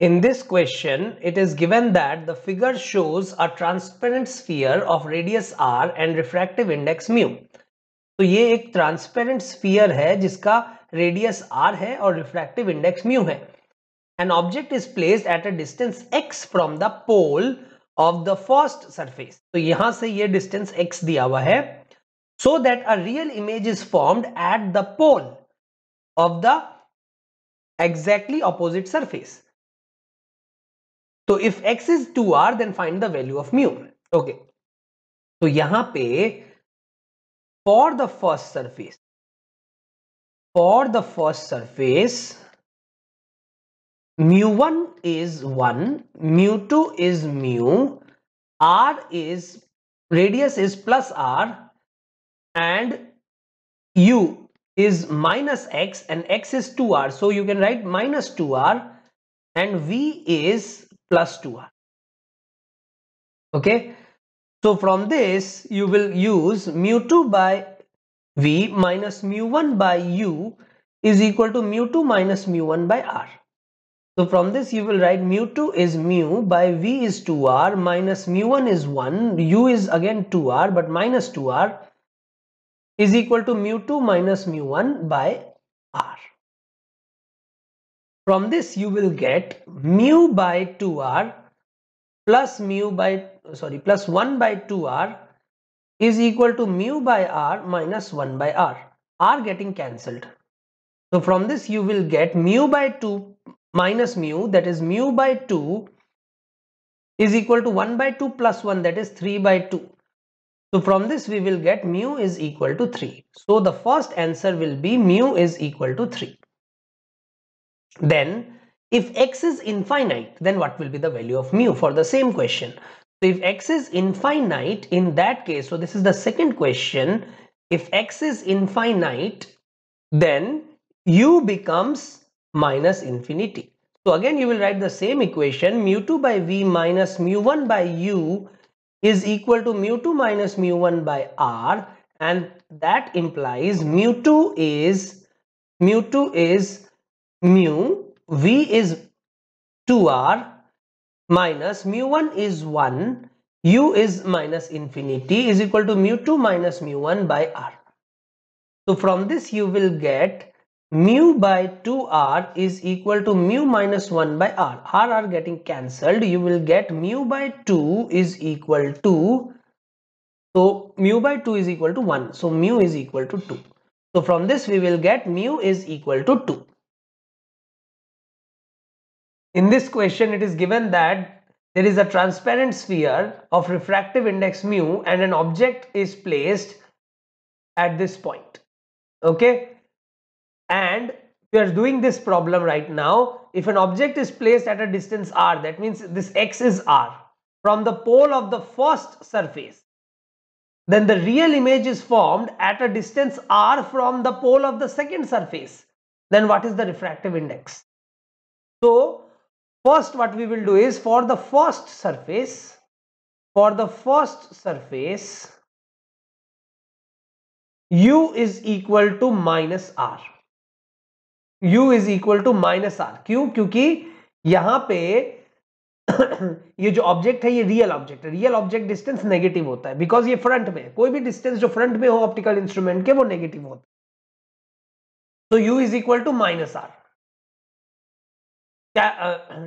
In this question, it is given that the figure shows a transparent sphere of radius r and refractive index mu. तो ये एक transparent sphere है जिसका radius r है और refractive index mu है. An object is placed at a distance x from the pole of the first surface. तो यहां से ये डिस्टेंस x दिया हुआ है, so that a real image is formed at the pole of the exactly opposite surface. तो if x is 2r then find the value of mu. Okay, तो यहां पे for the first surface mu1 is 1, mu2 is mu, r is radius is plus r, and u is minus x, and x is 2r, so you can write minus 2r, and v is plus 2r. Okay, so from this you will use mu2 by v minus mu1 by u is equal to mu2 minus mu1 by r. So from this you will write mu2 is mu by v is 2r minus mu1 is 1, u is again 2r but minus 2r is equal to mu2 minus mu1 by r. From this you will get mu by 2r plus plus 1 by 2r is equal to mu by r minus 1 by r. R getting cancelled. So from this you will get mu by 2 minus mu, that is mu by 2 is equal to 1 by 2 plus 1, that is 3 by 2. So from this we will get mu is equal to 3. So the first answer will be mu is equal to 3. Then if x is infinite, then what will be the value of mu for the same question? So if x is infinite, in that case, so this is the second question, if x is infinite, then u becomes minus infinity. So again you will write the same equation, mu2 by v minus mu1 by u is equal to mu2 minus mu1 by r, and that implies mu2 is mu, v is 2r minus mu1 is 1, u is minus infinity is equal to mu2 minus mu1 by r. So from this you will get mu by 2r is equal to mu minus 1 by r. R getting cancelled. You will get mu by 2 is equal to, so mu by 2 is equal to 1. So mu is equal to 2. So from this we will get mu is equal to 2. In this question it is given that there is a transparent sphere of refractive index mu and an object is placed at this point. Okay, and we are doing this problem right now. If an object is placed at a distance r, that means this x is r, from the pole of the first surface, then the real image is formed at a distance r from the pole of the second surface. Then what is the refractive index? So first what we will do is, for the first surface u is equal to minus r. u is equal to minus r. क्यों? क्योंकि यहां पे ये जो object है ये real object है. Real object distance negative होता है बिकॉज ये फ्रंट में है. कोई भी डिस्टेंस जो फ्रंट में हो ऑप्टिकल इंस्ट्रूमेंट के वो नेगेटिव होता है. तो u is equal to minus R. क्या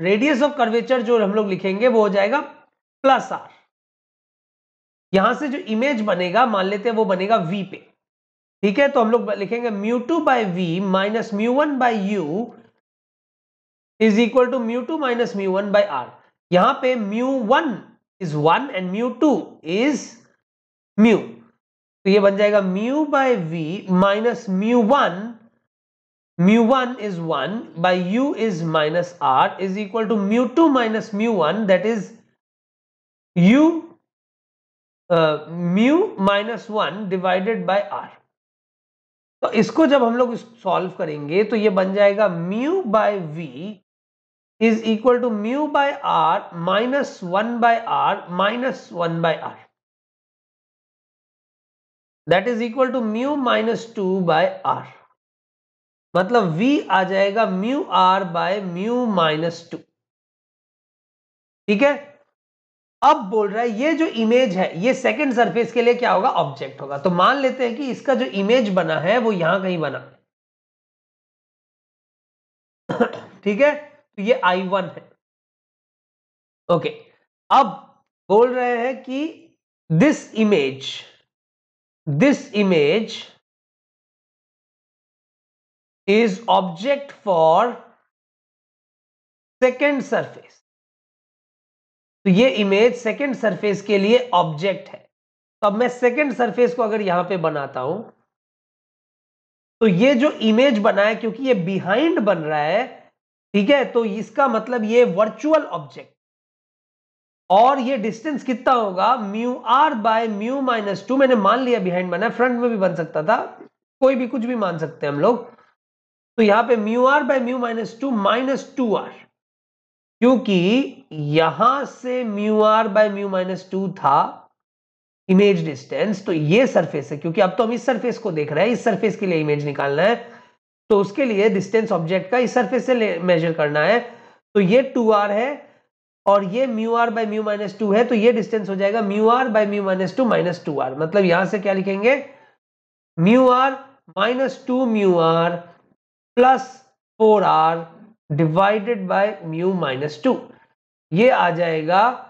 रेडियस ऑफ कर्वेचर जो हम लोग लिखेंगे वो हो जाएगा प्लस आर. यहां से जो इमेज बनेगा मान लेते हैं वो बनेगा v पे. ठीक है, तो हम लोग लिखेंगे mu2 by v minus mu1 by u is equal to mu2 minus mu1 by r. यहां पे mu1 is 1 and mu2 is mu. तो ये बन जाएगा mu by v minus mu1 is 1 by u is minus r is equal to mu2 minus mu1, that is u mu minus 1 divided by r. तो इसको जब हम लोग solve करेंगे तो ये बन जाएगा mu by v is equal to mu by r minus 1 by r minus 1 by r. That is equal to mu minus 2 by r. मतलब v आ जाएगा mu r by mu minus 2. ठीक है। अब बोल रहा है ये जो इमेज है ये सेकंड सरफेस के लिए क्या होगा, ऑब्जेक्ट होगा। तो मान लेते हैं कि इसका जो इमेज बना है वो यहां कहीं बना ठीक है, तो ये I1 है। ओके, अब बोल रहे हैं कि this image is object for second surface. तो ये इमेज सेकेंड सरफेस के लिए ऑब्जेक्ट है। तो अब मैं सेकेंड सरफेस को अगर यहां पे बनाता हूं तो ये जो इमेज बना है, क्योंकि ये बिहाइंड बन रहा है, ठीक है, तो इसका मतलब ये वर्चुअल ऑब्जेक्ट, और ये डिस्टेंस कितना होगा, mu R by mu minus 2। मैंने मान लिया बिहाइंड बना है, फ्रंट में भी बन सकता था, कोई भी कुछ भी मान सकते हैं हम लोग। तो यहां पे mu R by mu minus 2 minus 2r, क्योंकि यहां से mu R by mu minus 2 था इमेज डिस्टेंस, तो ये सरफेस है, क्योंकि अब तो हम इस सरफेस को देख रहे हैं, इस सरफेस के लिए इमेज निकालना है, तो उसके लिए डिस्टेंस ऑब्जेक्ट का इस सरफेस से मेजर करना है। तो ये 2r है और ये mu R by mu minus 2 है, तो ये डिस्टेंस हो जाएगा mu R by mu minus 2 minus 2r। मतलब यहां से क्या लिखेंगे, mu R minus 2 mu R plus 4r divided by mu minus 2। ये आ जाएगा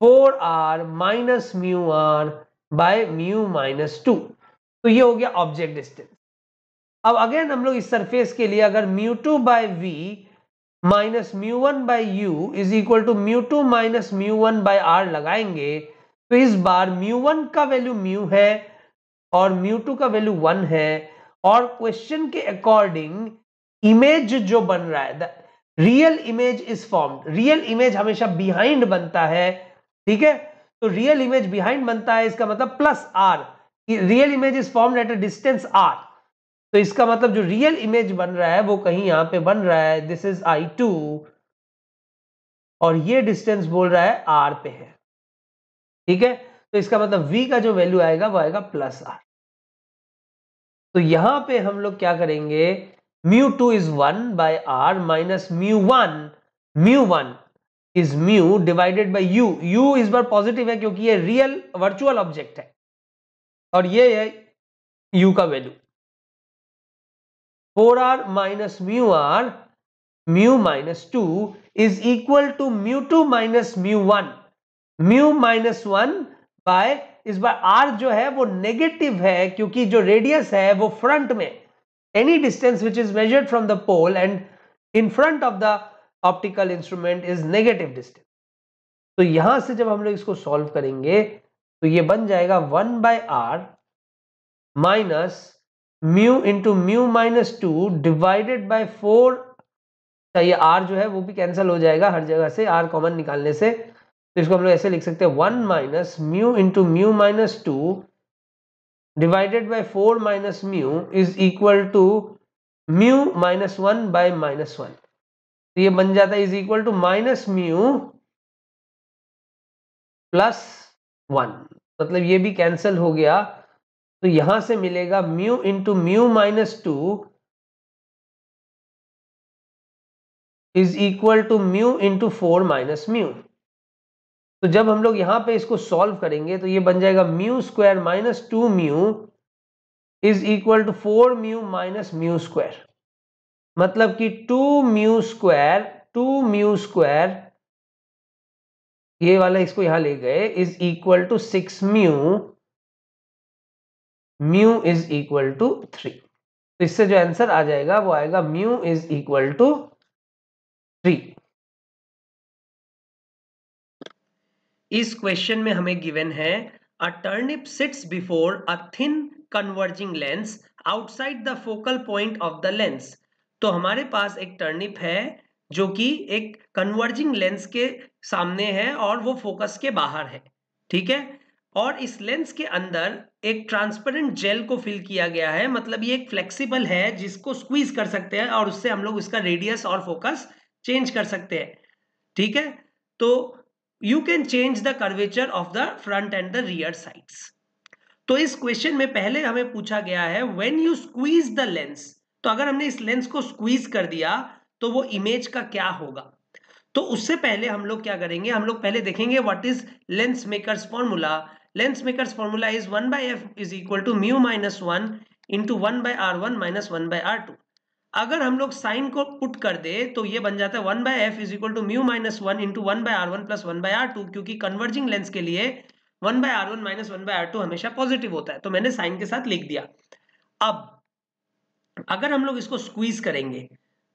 4r minus mu R by mu minus 2। तो ये हो गया ऑब्जेक्ट डिस्टेंस। अब अगेन हम लोग इस सरफेस के लिए अगर mu two by V minus mu one by U is equal to mu two minus mu one by R लगाएंगे, तो इस बार म्यू वन का वैल्यू म्यू है और म्यू टू का वैल्यू 1 है, और क्वेश्चन के अकॉर्डिंग इमेज जो बन रहा है, real image is formed. Real image हमेशा बिहाइंड बनता है, ठीक है, तो रियल इमेज बिहाइंड बनता है, इसका मतलब plus R, real image is formed at a distance R. तो इसका मतलब जो रियल इमेज बन रहा है वो कहीं यहां पे बन रहा है, दिस इज I2, और ये डिस्टेंस बोल रहा है r पे है, ठीक है। तो इसका मतलब v का जो वैल्यू आएगा वो आएगा प्लस r। तो यहां पे हम लोग क्या करेंगे, mu two is 1 by r minus mu one is mu divided by U. U इस बार पॉजिटिव है क्योंकि ये रियल वर्चुअल ऑब्जेक्ट है, और ये है u का वैल्यू। 4r minus mu R mu minus 2 is equal to mu two minus mu minus 1 by, इस बार r जो है वो नेगेटिव है क्योंकि जो रेडियस है वो फ्रंट में, any distance which is measured from the pole and in front of the optical instrument is negative distance. तो यहां से जब हम लोग इसको सॉल्व करेंगे तो ये बन जाएगा 1 by R minus mu into mu minus 2 divided by 4। ये r जो है वो भी कैंसिल हो जाएगा हर जगह से, r कॉमन निकालने से, तो इसको हम लोग ऐसे लिख सकते हैं 1 minus mu into mu minus 2 divided by 4 minus mu is equal to mu minus 1 by minus 1। तो ये बन जाता है is equal to minus mu plus 1, मतलब ये भी कैंसिल हो गया। तो यहां से मिलेगा mu into mu minus 2 is equal to mu into 4 minus mu. तो जब हम लोग यहां पे इसको सॉल्व करेंगे तो ये बन जाएगा mu square minus 2 mu is equal to 4 mu minus mu square. मतलब कि 2 म्यू स्क्वायर ये वाला इसको यहां ले गए is equal to 6 mu is equal to 3। तो इससे जो आंसर आ जाएगा वो आएगा म्यू इज इक्वल टू 3। इस क्वेश्चन में हमें गिवन है a turnip sits before a thin converging lens outside the focal point of the lens. तो हमारे पास एक टर्निप है जो कि एक कन्वर्जिंग लेंस के सामने है और वो फोकस के बाहर है, ठीक है, और इस लेंस के अंदर एक ट्रांसपेरेंट जेल को फिल किया गया है। मतलब ये एक फ्लेक्सिबल है जिसको स्क्वीज कर सकते हैं और उससे हम लोग इसका रेडियस और फोकस चेंज कर सकते हैं, ठीक है। तो you can change the curvature of the front and the rear sides। तो इस क्वेश्चन में पहले हमें पूछा गया है when you squeeze the lens, तो अगर हमने इस लेंस को स्क्वीज कर दिया तो वो इमेज का क्या होगा। तो उससे पहले हम लोग क्या करेंगे, हम लोग पहले देखेंगे what is lens makers formula. Lens makers formula is 1/f is equal to mu minus 1 into 1/r1 minus 1/r2। अगर हम लोग साइन को पुट कर दे तो ये बन जाता है 1/f is equal to mu minus 1 into 1/r1 plus 1/r2, क्योंकि कन्वर्जिंग लेंस के लिए 1/r1 माइनस 1/r2 हमेशा पॉजिटिव होता है, तो मैंने साइन के साथ लिख दिया। अब अगर हम लोग इसको स्क्वीज करेंगे,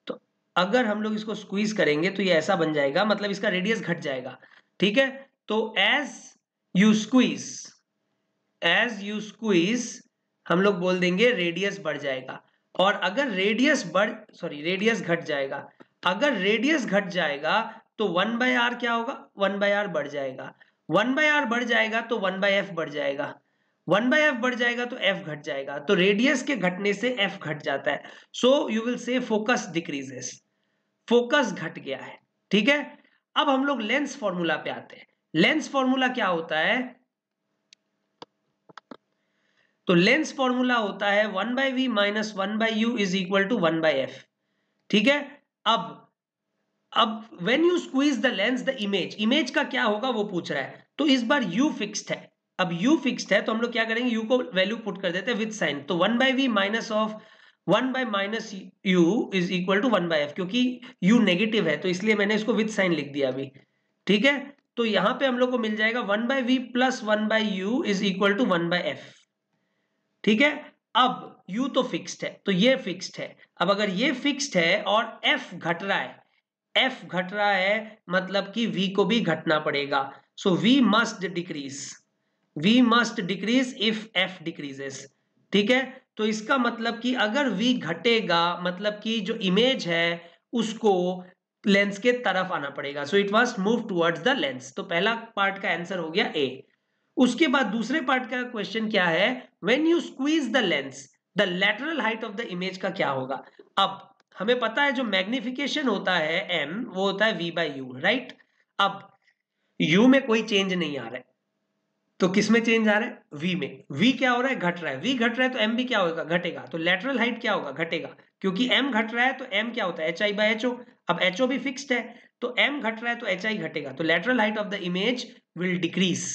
तो अगर हम लोग इसको स्क्वीज करेंगे तो ये ऐसा बन जाएगा, मतलब इसका रेडियस घट जाएगा, ठीक है। तो एज यू स्क्वीज हम लोग बोल देंगे रेडियस बढ़ जाएगा, और अगर रेडियस घट जाएगा, अगर रेडियस घट जाएगा तो 1/r क्या होगा, 1/r बढ़ जाएगा, 1/r बढ़ जाएगा तो 1/f बढ़ जाएगा, 1/f बढ़ जाएगा तो f घट जाएगा, तो रेडियस के घटने से f घट जाता है। So you will say focus decreases, focus घट गया है, ठीक है। अब हम लोग लेंस फॉर्मूला पे आते हैं। लेंस फॉर्मूला क्या होता है, तो लेंस फॉर्मूला होता है 1/v minus 1/u is equal to 1/f, ठीक है। अब when you squeeze the lens the image का क्या होगा वो पूछ रहा है, तो इस बार u फिक्स्ड है। अब u फिक्स्ड है तो हम लोग क्या करेंगे, u को वैल्यू पुट कर देते हैं विद साइन, तो 1/v minus of 1/-u is equal to 1/f, क्योंकि u नेगेटिव है तो इसलिए मैंने इसको विद साइन लिख दिया अभी, ठीक है। तो यहां पे हम लोग को मिल जाएगा 1/v plus 1/u is equal to 1/f, ठीक है। अब u तो फिक्स्ड है तो ये फिक्स्ड है, अब अगर ये फिक्स्ड है और f घट रहा है, f घट रहा है मतलब कि v को भी घटना पड़ेगा, सो v must decrease if f decreases, ठीक है। तो इसका मतलब कि अगर v घटेगा मतलब कि जो इमेज है उसको लेंस के तरफ आना पड़ेगा, so it must move towards the lens. तो पहला पार्ट का आंसर हो गया ए। उसके बाद दूसरे पार्ट का क्वेश्चन क्या है, when you squeeze the lens the lateral height of the image का क्या होगा। अब हमें पता है जो मैग्निफिकेशन होता है m वो होता है v/u, राइट। अब u में कोई चेंज नहीं आ रहा है तो किस में चेंज आ रहा है, v में। v क्या हो रहा है, घट रहा है, v घट रहा है तो m भी क्या होगा, घटेगा, तो लैटरल हाइट क्या होगा, घटेगा, क्योंकि m घट रहा है तो m क्या होता है hi/ho। अब ho भी फिक्स्ड है तो m घट रहा है तो hi घटेगा, तो lateral height of the image will decrease.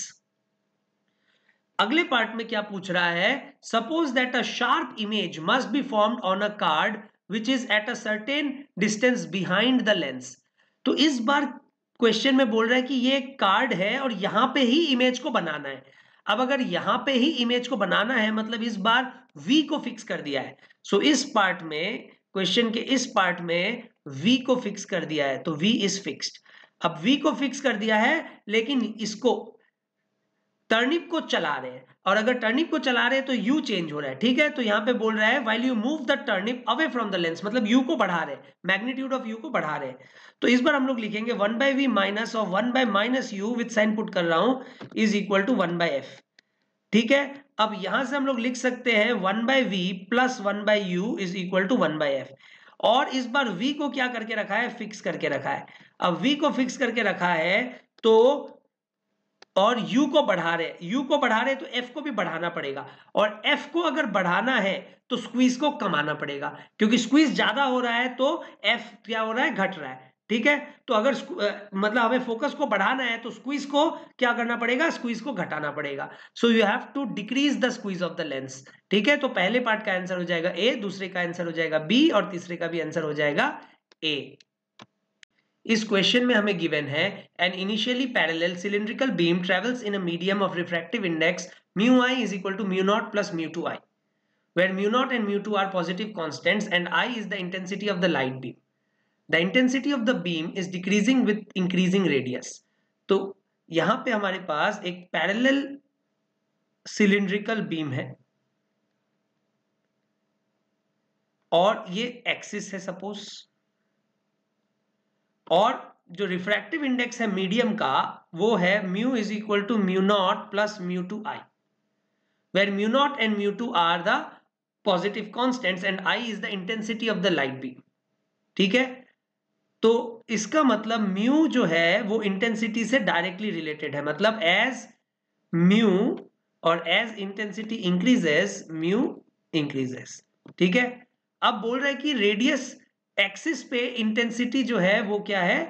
अगले पार्ट में क्या पूछ रहा है, suppose that a sharp image must be formed on a card which is at a certain distance behind the lens. तो इस बार क्वेश्चन में बोल रहा है कि ये कार्ड है और यहां पे ही इमेज को बनाना है। अब अगर यहां पे ही इमेज को बनाना है मतलब इस बार v को फिक्स कर दिया है, सो इस पार्ट में क्वेश्चन के इस पार्ट में v को फिक्स कर दिया है, तो v इज फिक्स्ड। अब v को फिक्स कर दिया है लेकिन इसको टर्निप को चला रहे हैं, और अगर टर्निप को चला रहे हैं तो u चेंज हो रहा है, ठीक है। तो यहां पे बोल रहा है while you move the turnip away from the lens, मतलब u को बढ़ा रहे हैं, मैग्नीट्यूड ऑफ u को बढ़ा रहे हैं। तो इस बार हम लोग लिखेंगे 1/v minus of 1/-u with sign put कर रहा हूं इज इक्वल टू 1/f, ठीक है। अब यहां से हम लोग लिख सकते हैं 1/v plus 1/u is equal to 1/f, और इस बार v को क्या करके रखा है, फिक्स करके रखा है। अब v को फिक्स करके रखा है तो और u को बढ़ा रहे तो f को भी बढ़ाना पड़ेगा, और f को अगर बढ़ाना है तो स्क्वीज को कमाना पड़ेगा, क्योंकि स्क्वीज ज्यादा हो रहा है तो f क्या हो रहा है, घट रहा है, ठीक है। तो अगर मतलब हमें फोकस को बढ़ाना है तो स्क्वीज को क्या करना पड़ेगा, स्क्वीज को घटाना पड़ेगा। So you have to decrease the squeeze of the lens, ठीक है। तो पहले पार्ट का आंसर हो जाएगा ए, दूसरे का आंसर हो जाएगा बी, और तीसरे का भी आंसर हो जाएगा ए। इस क्वेश्चन में हमें गिवन है an initially parallel cylindrical beam travels in a medium of refractive index mu I is equal to mu naught plus mu two I, where mu naught and mu 2 are positive constants and I is the intensity of the light beam. The intensity of the beam is decreasing with increasing radius. तो यहां पे हमारे पास एक parallel cylindrical beam है और ये axis है suppose, और जो रिफ्रैक्टिव इंडेक्स है मीडियम का वो है mu is equal to mu naught plus mu two I, where mu naught and mu 2 are the positive constants and I is the intensity of the light beam, ठीक है। तो इसका मतलब mu जो है वो इंटेंसिटी से डायरेक्टली रिलेटेड है, मतलब एज म्यू और as intensity increases mu increases, ठीक है। अब बोल रहा है कि रेडियस एक्सिस पे इंटेंसिटी जो है वो क्या है,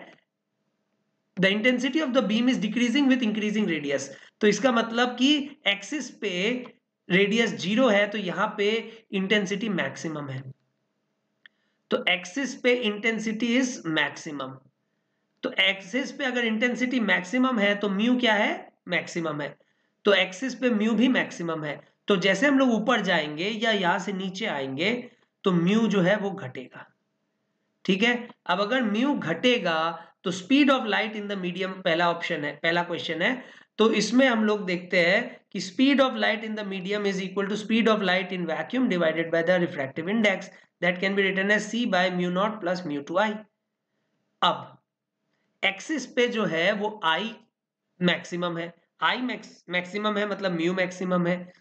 the intensity of the beam is decreasing with increasing radius. तो इसका मतलब कि एक्सिस पे रेडियस 0 है तो यहां पे इंटेंसिटी मैक्सिमम है, तो एक्सिस पे इंटेंसिटी इज मैक्सिमम। तो एक्सिस पे अगर इंटेंसिटी मैक्सिमम है तो म्यू क्या है, मैक्सिमम है, तो एक्सिस पे म्यू भी मैक्सिमम है। तो जैसे हम लोग ऊपर जाएंगे या यहां से नीचे आएंगे तो म्यू जो है वो घटेगा, ठीक है। अब अगर म्यू घटेगा तो speed of light in the medium, पहला ऑप्शन है, पहला क्वेश्चन है, तो इसमें हम लोग देखते हैं कि speed of light in the medium is equal to speed of light in vacuum divided by the refractive index that can be written as c by mu naught plus mu two I. अब axis पे जो है वो i maximum है, i maximum है मतलब mu maximum है,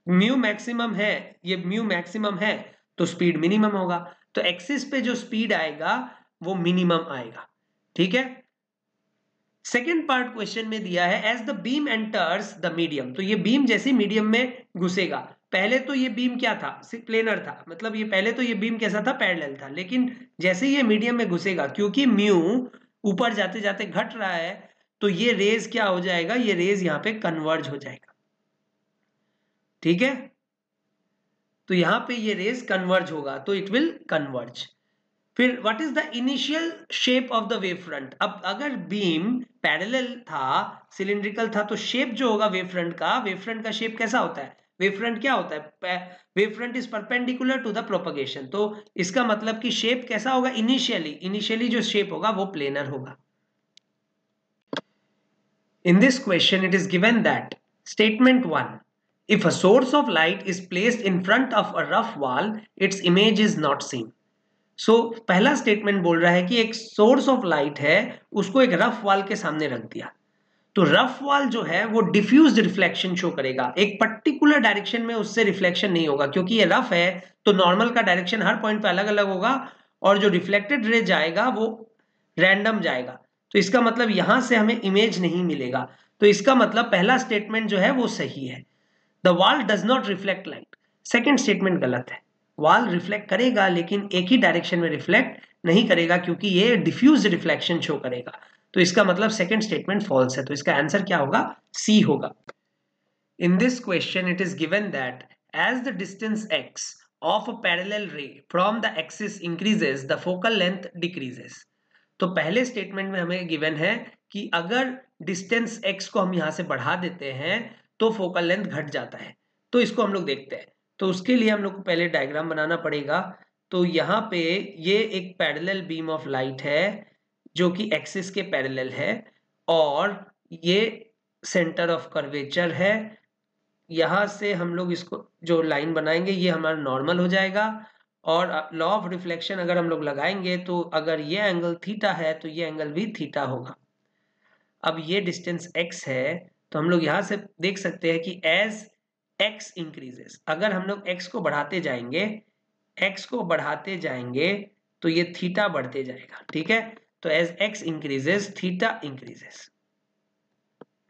mu maximum है, ये म्यू मैक्सिमम है तो स्पीड मिनिमम होगा, तो एक्सिस पे जो स्पीड आएगा वो मिनिमम आएगा, ठीक है। सेकेंड पार्ट क्वेश्चन में दिया है as the beam enters the medium, तो ये बीम जैसे मीडियम में घुसेगा, पहले तो ये बीम क्या था, प्लेनर था, मतलब ये पहले तो ये बीम कैसा था, पैरेलल था, लेकिन जैसे ये मीडियम में घुसेगा क्योंकि म्यू ऊपर जाते जाते घट रहा है तो ये रेज क्या हो जाएगा, ये रेज यहाँ पे कन्वर्ज हो जाएगा, ठीक है। तो यहां पे ये रेज कन्वर्ज होगा तो इट विल कन्वर्ज। फिर what is the initial shape of the wave front, अब अगर बीम पैरेलल था, सिलिंड्रिकल था, तो शेप जो होगा वेव फ्रंट का शेप कैसा होता है, वेव फ्रंट क्या होता है, wave front is perpendicular to the propagation, तो इसका मतलब कि शेप कैसा होगा, इनिशियली जो शेप होगा वो प्लेनर होगा। In this question, it is given that statement 1, if a source of light is placed in front of a rough wall, its image is not seen. So, पहला statement बोल रहा है कि एक सोर्स ऑफ लाइट है, उसको एक rough wall के सामने रख दिया, तो रफ वॉल जो है वो डिफ्यूज्ड रिफ्लेक्शन शो करेगा, एक पर्टिकुलर डायरेक्शन में उससे रिफ्लेक्शन नहीं होगा, क्योंकि ये रफ है तो नॉर्मल का डायरेक्शन हर पॉइंट पे अलग अलग होगा और जो रिफ्लेक्टेड रे जाएगा वो रैंडम जाएगा, तो इसका मतलब यहां से हमें इमेज नहीं मिलेगा, तो इसका मतलब पहला स्टेटमेंट जो है वो सही है, the wall does not reflect light. Second statement गलत है, वॉल रिफ्लेक्ट करेगा लेकिन एक ही डायरेक्शन में रिफ्लेक्ट नहीं करेगा क्योंकि ये डिफ्यूज रिफ्लेक्शन शो करेगा, तो इसका मतलब सेकेंड स्टेटमेंट फॉल्स है, तो इसका आंसर क्या होगा, सी होगा। In this question it is given that as the distance x of a parallel ray from the axis increases the focal length decreases। तो पहले स्टेटमेंट में हमें गिवन है कि अगर डिस्टेंस x को हम यहां से बढ़ा देते हैं तो फोकल लेंथ घट जाता है, तो इसको हम लोग देखते हैं, तो उसके लिए हम लोग को पहले डायग्राम बनाना पड़ेगा। तो यहाँ पे ये एक पैरेलल बीम ऑफ लाइट है जो कि एक्सिस के पैरेलल है और ये सेंटर ऑफ कर्वेचर है, यहां से हम लोग इसको जो लाइन बनाएंगे ये हमारा नॉर्मल हो जाएगा और लॉ ऑफ रिफ्लेक्शन अगर हम लोग लगाएंगे तो अगर ये एंगल थीटा है तो ये एंगल भी थीटा होगा। अब ये डिस्टेंस x है तो हम लोग यहां से देख सकते हैं कि एज x इंक्रीजेस, अगर हम लोग x को बढ़ाते जाएंगे तो ये थीटा बढ़ते जाएगा, ठीक है। तो as x increases theta increases,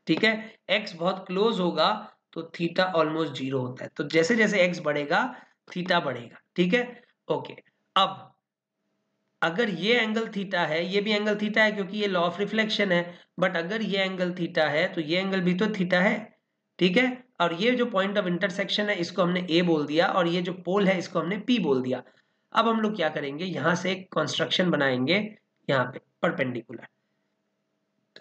ठीक है, x बहुत क्लोज होगा तो थीटा ऑलमोस्ट 0 होता है, तो जैसे जैसे x बढ़ेगा थीटा बढ़ेगा, ठीक है। ओके, अब अगर ये एंगल थीटा है, ये भी एंगल थीटा है क्योंकि ये लॉ ऑफ रिफ्लेक्शन है, बट अगर ये एंगल थीटा है तो ये एंगल भी तो थीटा है, ठीक है। और ये जो पॉइंट ऑफ इंटरसेक्शन है इसको हमने A बोल दिया और ये जो पोल है इसको हमने P बोल दिया। अब हम लोग क्या करेंगे, यहां से एक कंस्ट्रक्शन बनाएंगे यहाँ पे परपेंडिकुलर।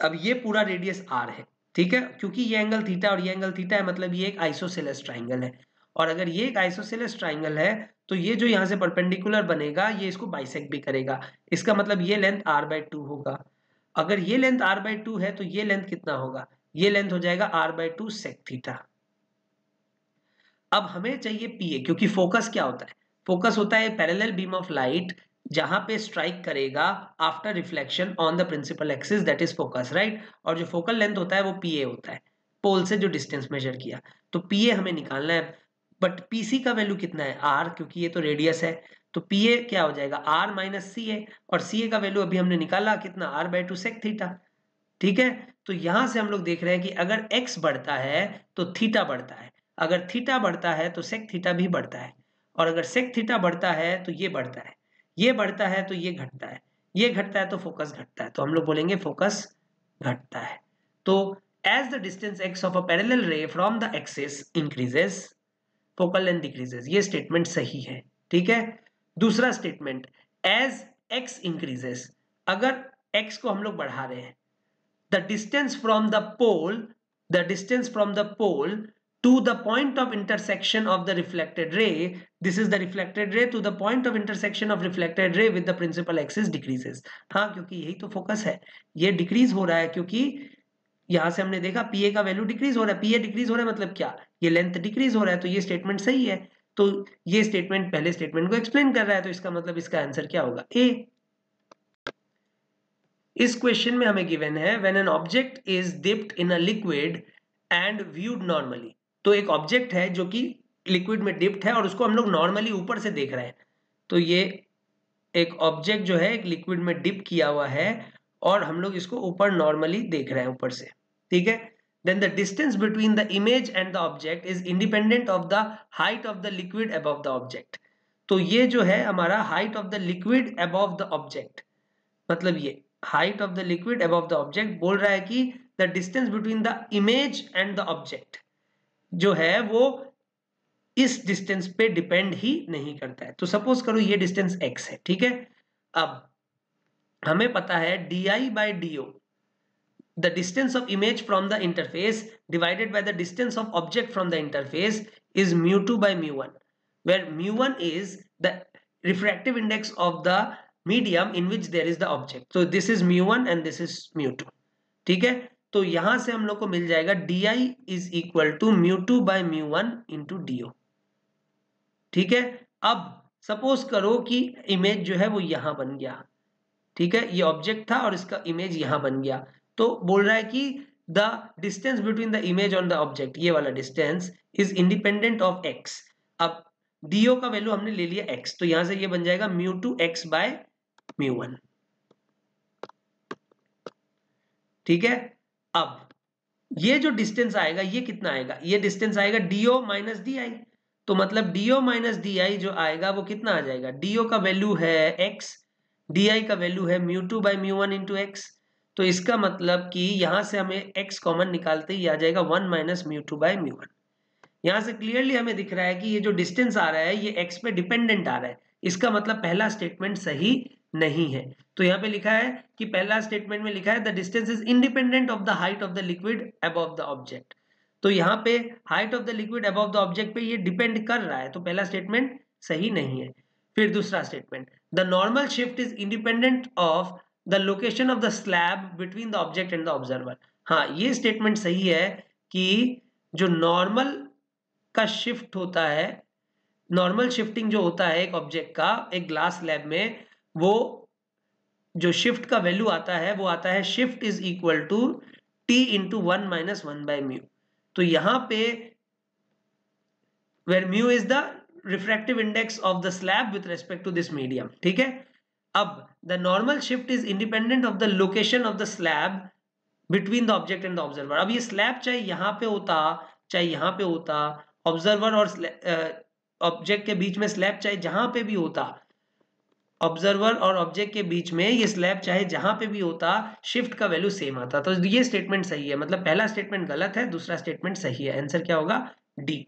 अब ये पूरा रेडियस R है, ठीक है, क्योंकि ये एंगल थीटा और ये एंगल थीटा है मतलब ये एक आइसोसेलेस ट्राइंगल है, और अगर ये एक आइसोसेलेस ट्राइंगल है तो ये जो यहाँ से परपेंडिकुलर बनेगा ये इसको बाइसेक्ट भी करेगा, इसका मतलब ये लेंथ r/2 होगा। अगर ये लेंथ r/2 है तो ये लेंथ कितना होगा, ये लेंथ हो जाएगा r/2 सेक थीटा। अब हमें चाहिए PA, क्योंकि फोकस क्या होता है, फोकस होता है पैरेलल बीम ऑफ लाइट जहां पे स्ट्राइक करेगा after reflection on the principal axis, that is focus, right. और जो फोकल लेंथ होता है वो PA होता है, पोल से जो डिस्टेंस मेजर किया, तो PA हमें निकालना है, बट PC का वैल्यू कितना है R, क्योंकि ये तो रेडियस है, तो PA क्या हो जाएगा R माइनस CA, और CA का वैल्यू अभी हमने निकाला कितना, r/2 सेक थीटा, ठीक है। तो यहां से हम लोग देख रहे हैं कि अगर x बढ़ता है तो थीटा बढ़ता है, अगर थीटा बढ़ता है तो सेक थीटा भी बढ़ता है, और अगर सेक थीटा बढ़ता है तो ये बढ़ता है, ये बढ़ता है तो ये घटता है, ये घटता है तो फोकस घटता है, तो हम लोग बोलेंगे फोकस घटता है। तो as the distance x of a parallel ray from the axis increases, focal length decreases, ये स्टेटमेंट सही है, ठीक है। दूसरा स्टेटमेंट, as x increases, अगर x को हम लोग बढ़ा रहे हैं, the distance from the pole to the point of intersection of the reflected ray, this is the reflected ray, to the point of intersection of reflected ray with the principal axis decreases। हाँ, क्योंकि यही तो focus है, ये decrease हो रहा है, क्योंकि यहां से हमने देखा पीए का वैल्यू डिक्रीज हो रहा है। पीए डिक्रीज हो रहा है मतलब क्या, ये लेंथ डिक्रीज हो रहा है, तो ये स्टेटमेंट सही है। तो ये स्टेटमेंट पहले स्टेटमेंट को एक्सप्लेन कर रहा है, तो इसका मतलब इसका आंसर क्या होगा, ए। इस क्वेश्चन में हमें गिवन है when an object is dipped in a liquid and viewed normally. तो एक ऑब्जेक्ट है जो कि लिक्विड में डिप्ड है और उसको हम लोग नॉर्मली ऊपर से देख रहे हैं। तो ये एक ऑब्जेक्ट जो है एक लिक्विड में डिप किया हुआ है और हम लोग इसको ऊपर नॉर्मली देख रहे हैं ऊपर से, ठीक है। Then the distance between the image and the object is independent of the height of the liquid above the object। तो ये जो है हमारा height of the liquid above the object, मतलब ये height of the liquid above the object बोल रहा है कि the distance between the image and the object जो है वो इस डिस्टेंस पे डिपेंड ही नहीं करता है। तो सपोज करो ये डिस्टेंस x है, ठीक है। अब हमें पता है di by do, the distance of image from the interface divided by the distance of object from the interface is mu2 by mu1, where mu1 is the refractive index of the medium in which there is the object। So this is mu1 and this is mu2, ठीक है। तो यहां से हम लोग को मिल जाएगा di is equal to mu2 by mu1 into do, ठीक है। अब सपोज करो कि इमेज जो है वो यहां बन गया, ठीक है, ये ऑब्जेक्ट था और इसका इमेज यहां बन गया। तो बोल रहा है कि the distance between the image on the object, ये वाला distance is independent of x. अब डीओ का वैल्यू हमने ले लिया एक्स, तो यहां से ये बन जाएगा mu2 x by mu1, ठीक है। अब ये जो डिस्टेंस आएगा ये कितना आएगा, ये डिस्टेंस आएगा डीओ माइनस डी आई। तो मतलब डीओ माइनस डी आई जो आएगा वो कितना आ जाएगा, डीओ का वैल्यू है x, डी आई का वैल्यू है mu2 by mu1 into x। तो इसका मतलब कि यहां से हमें x कॉमन निकालते ही आ जाएगा 1 माइनस mu2 by mu1। यहां से क्लियरली हमें दिख रहा है कि ये जो डिस्टेंस आ रहा है ये x पे डिपेंडेंट आ रहा है। इसका मतलब पहला स्टेटमेंट सही नहीं है। तो यहाँ पे लिखा है कि पहला स्टेटमेंट में लिखा है the distance is independent of the height of the liquid above the object. तो यहाँ पे height of the liquid above the object पे ये डिपेंड कर रहा है, तो पहला स्टेटमेंट सही नहीं है। फिर दूसरा statement, the normal shift is independent of the location of the slab between the object and the observer. हाँ, ये स्टेटमेंट सही है कि जो नॉर्मल का शिफ्ट होता है, नॉर्मल शिफ्टिंग जो होता है एक ऑब्जेक्ट का एक ग्लास स्लैब में, वो जो शिफ्ट का वैल्यू आता है वो आता है shift is equal to t into 1 minus 1 by mu. तो यहां पे where mu is the refractive index of the slab with respect to this medium, ठीक है। अब the normal shift is independent of the location of the slab between the object and the observer. अब ये slab चाहे यहां पे होता चाहे यहां पे होता, ऑब्जर्वर और ऑब्जेक्ट के बीच में स्लैब चाहे जहां पे भी होता, ऑब्जर्वर और ऑब्जेक्ट के बीच में ये स्लैब चाहे जहां पे भी होता, शिफ्ट का वैल्यू सेम आता। तो ये स्टेटमेंट सही है, मतलब पहला स्टेटमेंट गलत है, दूसरा स्टेटमेंट सही है। आंसर क्या होगा, डी।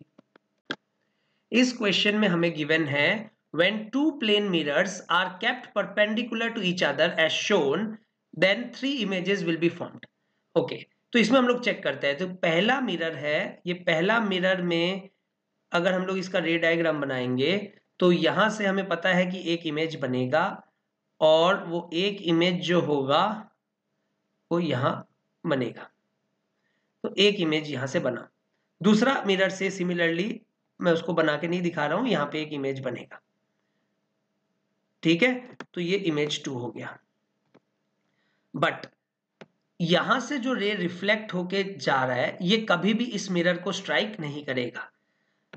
इस क्वेश्चन में हमें गिवन है when two plane mirrors are kept perpendicular to each other as shown then 3 images will be formed। Okay, तो इसमें हम लोग चेक करते हैं। तो पहला मिरर है, ये पहला मिरर में अगर हम लोग इसका रे डायग्राम बनाएंगे तो यहां से हमें पता है कि एक इमेज बनेगा और वो एक इमेज जो होगा वो यहां बनेगा। तो एक इमेज यहां से बना, दूसरा मिरर से सिमिलरली मैं उसको बना के नहीं दिखा रहा हूं, यहां पे एक इमेज बनेगा, ठीक है। तो ये इमेज 2 हो गया। बट यहां से जो रे रिफ्लेक्ट होके जा रहा है ये कभी भी इस मिरर को स्ट्राइक नहीं करेगा,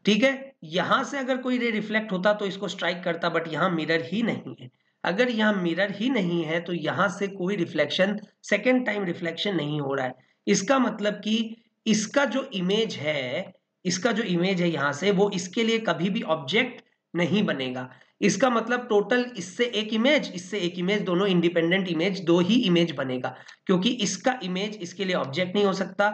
ठीक है। यहां से अगर कोई रे रिफ्लेक्ट होता तो इसको स्ट्राइक करता, बट यहां मिरर ही नहीं है। अगर यहां मिरर ही नहीं है तो यहां से कोई रिफ्लेक्शन, सेकेंड टाइम रिफ्लेक्शन नहीं हो रहा है। इसका मतलब कि इसका जो इमेज है, इसका जो इमेज है यहां से, वो इसके लिए कभी भी ऑब्जेक्ट नहीं बनेगा। इसका मतलब टोटल इससे एक इमेज, इससे एक इमेज, दोनों इंडिपेंडेंट इमेज, दो ही इमेज बनेगा, क्योंकि इसका इमेज इसके लिए ऑब्जेक्ट नहीं हो सकता।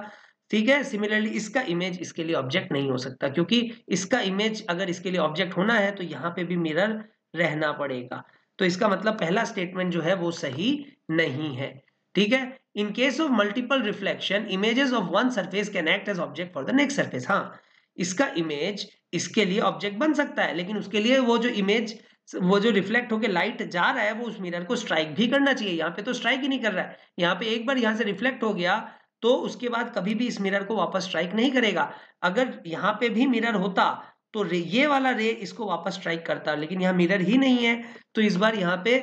ठीक है, सिमिलरली इसका इमेज इसके लिए ऑब्जेक्ट नहीं हो सकता, क्योंकि इसका इमेज अगर इसके लिए ऑब्जेक्ट होना है तो यहाँ पे भी मिरर रहना पड़ेगा। तो इसका मतलब पहला स्टेटमेंट जो है वो सही नहीं है। ठीक है, in case of multiple reflection images of one surface can act as object for the next surface. हाँ, इसका इमेज इसके लिए ऑब्जेक्ट बन सकता है, लेकिन उसके लिए वो जो इमेज, वो जो रिफ्लेक्ट होकर लाइट जा रहा है वो उस मिरर को स्ट्राइक भी करना चाहिए। यहाँ पे तो स्ट्राइक ही नहीं कर रहा है, यहाँ पे एक बार यहाँ से रिफ्लेक्ट हो गया तो उसके बाद कभी भी इस मिरर को वापस स्ट्राइक नहीं करेगा। अगर यहाँ पे भी मिरर होता तो ये वाला रे इसको वापस स्ट्राइक करता, लेकिन यहाँ मिरर ही नहीं है, तो इस बार यहाँ पे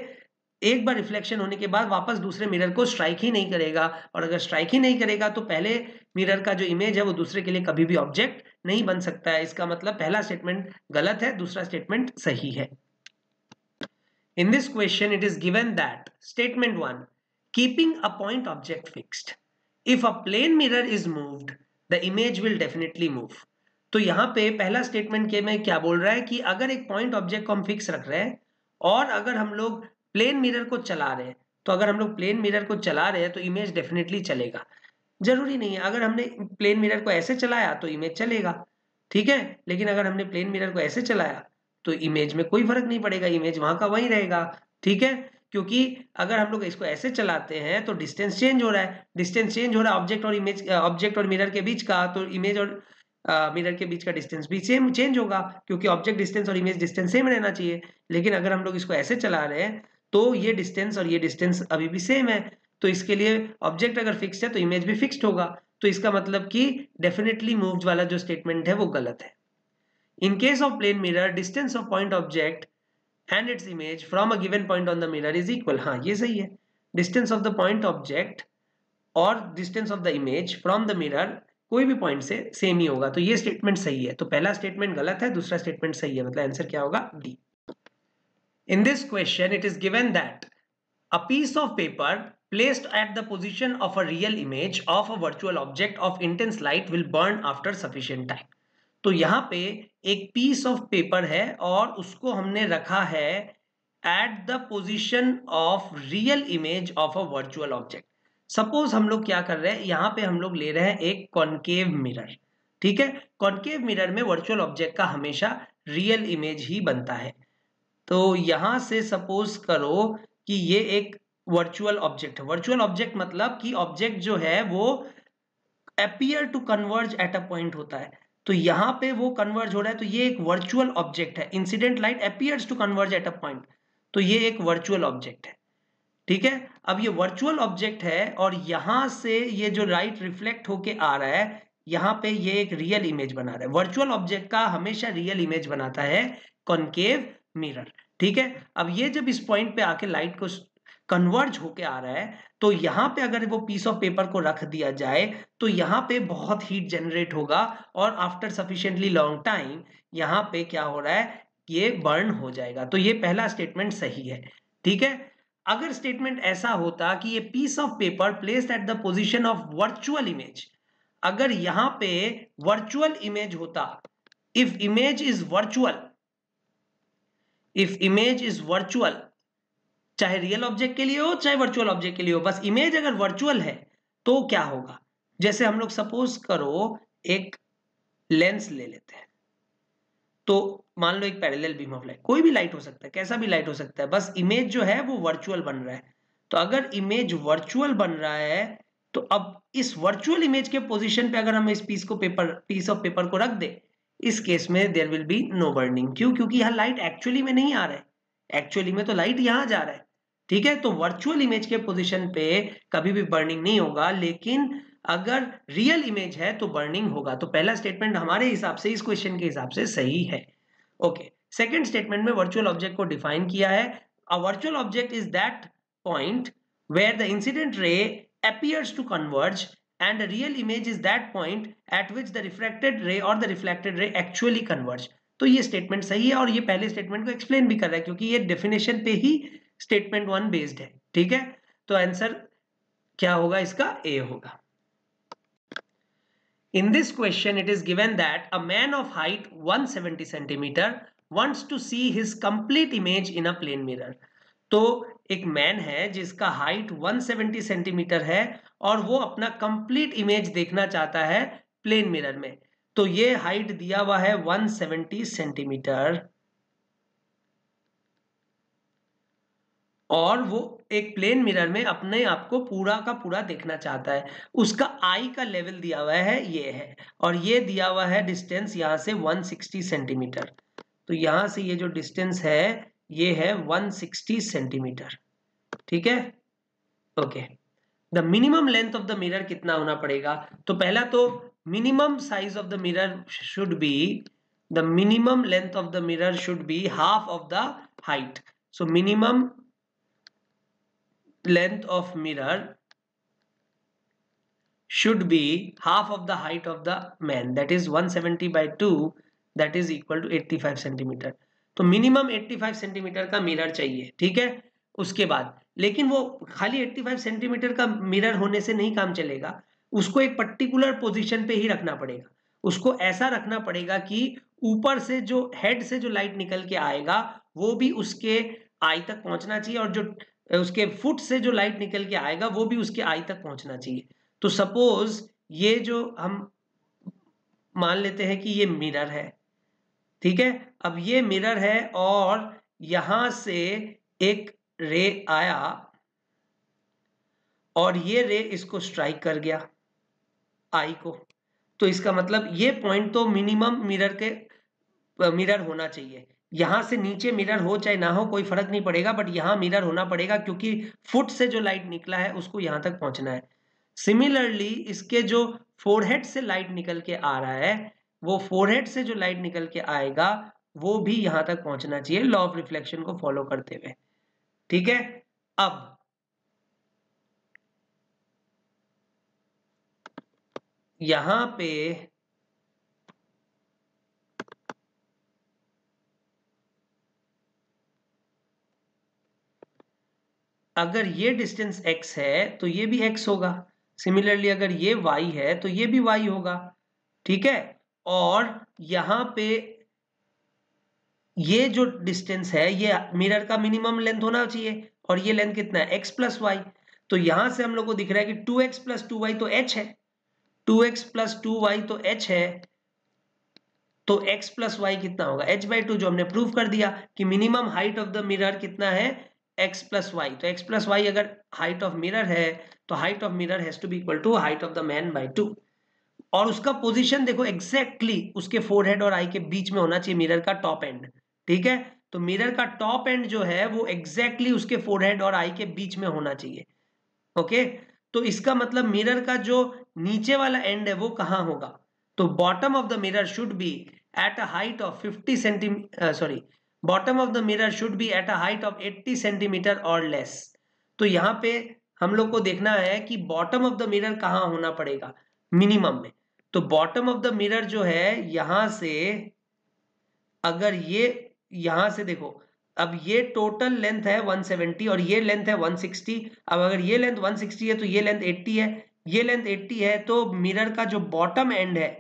एक बार रिफ्लेक्शन होने के बाद वापस दूसरे मिरर को स्ट्राइक ही नहीं करेगा, और अगर स्ट्राइक ही नहीं करेगा तो पहले मिरर का जो इमेज है वो दूसरे के लिए कभी भी ऑब्जेक्ट नहीं बन सकता है। इसका मतलब पहला स्टेटमेंट गलत है, दूसरा स्टेटमेंट सही है। In this question it is given that statement 1, keeping a point object fixed, if a plane mirror is moved the image will definitely move। तो यहाँ पे पहला स्टेटमेंट के में क्या बोल रहा है कि अगर एक पॉइंट ऑब्जेक्ट को हम फिक्स रख रहे हैं और अगर हम लोग प्लेन मिरर को चला रहे हैं, तो अगर हम लोग प्लेन मिरर को चला रहे हैं तो इमेज डेफिनेटली चलेगा। जरूरी नहीं है, अगर हमने प्लेन मिरर को ऐसे चलाया तो इमेज चलेगा, ठीक है, लेकिन अगर हमने प्लेन मिरर को ऐसे चलाया तो इमेज में कोई फर्क नहीं पड़ेगा, इमेज वहां का वहीं रहेगा। ठीक है, क्योंकि अगर हम लोग इसको ऐसे चलाते हैं तो डिस्टेंस चेंज हो रहा है, डिस्टेंस चेंज हो रहा है ऑब्जेक्ट और इमेज, ऑब्जेक्ट और मिरर के बीच का, तो इमेज और मिरर के बीच का डिस्टेंस भी सेम चेंज होगा, क्योंकि ऑब्जेक्ट डिस्टेंस और इमेज डिस्टेंस सेम रहना चाहिए। लेकिन अगर हम लोग इसको ऐसे चला रहे हैं तो ये डिस्टेंस और ये डिस्टेंस अभी भी सेम है, तो इसके लिए ऑब्जेक्ट अगर फिक्स्ड है तो इमेज भी फिक्स्ड होगा। तो इसका मतलब कि डेफिनेटली मूव्ड वाला जो स्टेटमेंट है वो गलत है। In case of plane mirror, distance of point object and its image from a given point on the mirror is equal। हाँ, ये सही है, distance of the point object और distance of the image from the mirror कोई भी point से same ही होगा, तो ये स्टेटमेंट सही है। तो पहला स्टेटमेंट गलत है, दूसरा स्टेटमेंट सही है, मतलब आंसर क्या होगा? D. In this question it is given that a piece of paper placed at the position of a real image of a virtual object of intense light will burn after sufficient time। तो यहाँ पे एक piece of paper है और उसको हमने रखा है eight the position of real image of a virtual object. Suppose हम लोग क्या कर रहे हैं, यहाँ पे हम लोग ले रहे हैं एक कॉनकेव मिरर। ठीक है, कॉनकेव मिरर में वर्चुअल ऑब्जेक्ट का हमेशा रियल इमेज ही बनता है। तो यहां से सपोज करो कि ये एक वर्चुअल ऑब्जेक्ट है। वर्चुअल ऑब्जेक्ट मतलब कि ऑब्जेक्ट जो है वो appear to converge at a point होता है, तो यहां पे वो कन्वर्ज हो रहा है, तो ये एक वर्चुअल ऑब्जेक्ट है। Incident light appears to converge at a point, तो ये एक वर्चुअल ऑब्जेक्ट है। ठीक है, अब ये वर्चुअल ऑब्जेक्ट है और यहां से ये जो लाइट रिफ्लेक्ट होके आ रहा है, यहां पे ये एक रियल इमेज बना रहा है। वर्चुअल ऑब्जेक्ट का हमेशा रियल इमेज बनाता है कॉनकेव मिरर। ठीक है, अब ये जब इस पॉइंट पे आके लाइट को कन्वर्ज होके आ रहा है, तो यहाँ पे अगर वो पीस ऑफ पेपर को रख दिया जाए तो यहाँ पे बहुत हीट जनरेट होगा और आफ्टर सफिशिएंटली लॉन्ग टाइम यहाँ पे क्या हो रहा है, ये बर्न हो जाएगा। तो ये पहला स्टेटमेंट सही है। ठीक है, अगर स्टेटमेंट ऐसा होता कि ये piece of paper placed at the position of virtual image, अगर यहाँ पे वर्चुअल इमेज होता, if image is virtual, if image is virtual, चाहे रियल ऑब्जेक्ट के लिए हो चाहे वर्चुअल ऑब्जेक्ट के लिए हो, बस इमेज अगर वर्चुअल है तो क्या होगा, जैसे हम लोग सपोज करो एक लेंस ले लेते हैं, तो मान लो एक पैरेलल बीम ऑफ लाइट, कोई भी लाइट हो सकता है, कैसा भी लाइट हो सकता है, बस इमेज जो है वो वर्चुअल बन रहा है। तो अगर इमेज वर्चुअल बन रहा है तो अब इस वर्चुअल इमेज के पोजीशन पे अगर हम इस पीस ऑफ पेपर को रख दे, इस केस में there will be no burning. क्यों? क्योंकि यहाँ लाइट एक्चुअली में नहीं आ रहा है, एक्चुअली में तो लाइट यहाँ जा रहा है। ठीक है, तो वर्चुअल इमेज के पोजीशन पे कभी भी बर्निंग नहीं होगा, लेकिन अगर रियल इमेज है तो बर्निंग होगा। तो पहला स्टेटमेंट हमारे हिसाब से, इस क्वेश्चन के हिसाब से सही है। ओके, सेकंड स्टेटमेंट में वर्चुअल ऑब्जेक्ट को डिफाइन किया है। A virtual object is that point where the incident ray appears to converge and a real image is that point at which the refracted ray or the reflected ray actually converge। तो ये statement सही है और ये पहले statement को explain भी कर रहा है, क्योंकि ये डेफिनेशन पे ही स्टेटमेंट 1 बेस्ड है। ठीक है, तो आंसर क्या होगा इसका? ए होगा। In this question it is given that a man of height 170 centimeter wants to see his complete image in a plane mirror. तो एक मैन है जिसका हाइट 170 सेंटीमीटर है और वो अपना कंप्लीट इमेज देखना चाहता है प्लेन मिरर में। तो ये हाइट दिया हुआ है 170 सेंटीमीटर और वो एक प्लेन मिरर में अपने आप को पूरा का पूरा देखना चाहता है। उसका आई का लेवल दिया हुआ है, ये है, और ये दिया हुआ है डिस्टेंस यहाँ से 160 सेंटीमीटर। तो यहाँ से ये जो डिस्टेंस है ये है 160 सेंटीमीटर। ठीक है, okay. The minimum length of the mirror कितना होना पड़ेगा? तो पहला तो minimum size of the mirror should be, the minimum length of the mirror should be half of the height. So minimum length of mirror should be half of the height of the man, that is 170 by 2, that is equal to 85 centimetre. तो minimum 85 centimetre का mirror चाहिए। ठीक है, उसके बाद लेकिन वो खाली 85 सेंटीमीटर का मिरर होने से नहीं काम चलेगा, उसको एक पर्टिकुलर पोजीशन पे ही रखना पड़ेगा। उसको ऐसा रखना पड़ेगा कि ऊपर से जो हेड से जो लाइट निकल के आएगा वो भी उसके आई तक पहुंचना चाहिए और जो उसके फुट से जो लाइट निकल के आएगा वो भी उसके आई तक पहुंचना चाहिए। तो सपोज ये जो हम मान लेते हैं कि ये मिरर है। ठीक है, अब ये मिरर है और यहां से एक रे आया और ये रे इसको स्ट्राइक कर गया आई को। तो इसका मतलब ये पॉइंट तो मिनिमम मिरर होना चाहिए। यहां से नीचे मिरर हो चाहे ना हो कोई फर्क नहीं पड़ेगा, बट यहां मिरर होना पड़ेगा क्योंकि फुट से जो लाइट निकला है उसको यहां तक पहुंचना है। सिमिलरली इसके जो फोरहेड से लाइट निकल के आ रहा है वो फोरहेड से जो लाइट निकल के आएगा वो भी यहां तक पहुंचना चाहिए लॉ ऑफ रिफ्लेक्शन को फॉलो करते हुए। ठीक है, अब यहां पे अगर ये डिस्टेंस x है तो ये भी x होगा। सिमिलरली अगर ये y है तो ये भी y होगा। ठीक है, और यहां पे ये जो डिस्टेंस है ये मिरर का मिनिमम लेंथ होना चाहिए और ये लेंथ कितना है x प्लस वाई। तो यहां से हम लोग को दिख रहा है कि 2x प्लस 2y तो h है, 2x प्लस 2y तो h है। तो x प्लस वाई कितना होगा h/2, जो हमने प्रूव कर दिया कि minimum height of the mirror कितना है x प्लस वाई। तो x प्लस वाई अगर हाइट ऑफ मिरर है तो height of mirror has to be equal to height of the man by 2। और उसका पोजीशन देखो एग्जैक्टली उसके फोरहेड और आई के बीच में होना चाहिए मिरर का टॉप एंड। ठीक है, तो मिरर का टॉप एंड जो है वो एग्जैक्टली उसके फोरहेड और आई के बीच में होना चाहिए। ओके, तो इसका मतलब मिरर का जो नीचे वाला एंड है वो कहां होगा? तो bottom of the mirror should be at a height of 50 centimetre, sorry, bottom of the mirror should be at a height of 80 centimetre और लेस। तो यहाँ पे हम लोग को देखना है कि बॉटम ऑफ द मिरर कहाँ होना पड़ेगा मिनिमम में। तो बॉटम ऑफ द मिरर जो है यहां से, अगर ये यहां से देखो, अब ये टोटल लेंथ है 170 और ये लेंथ है 160। अब अगर ये लेंथ 160 है तो ये लेंथ 80 है, ये लेंथ 80 है, तो मिरर का जो बॉटम एंड है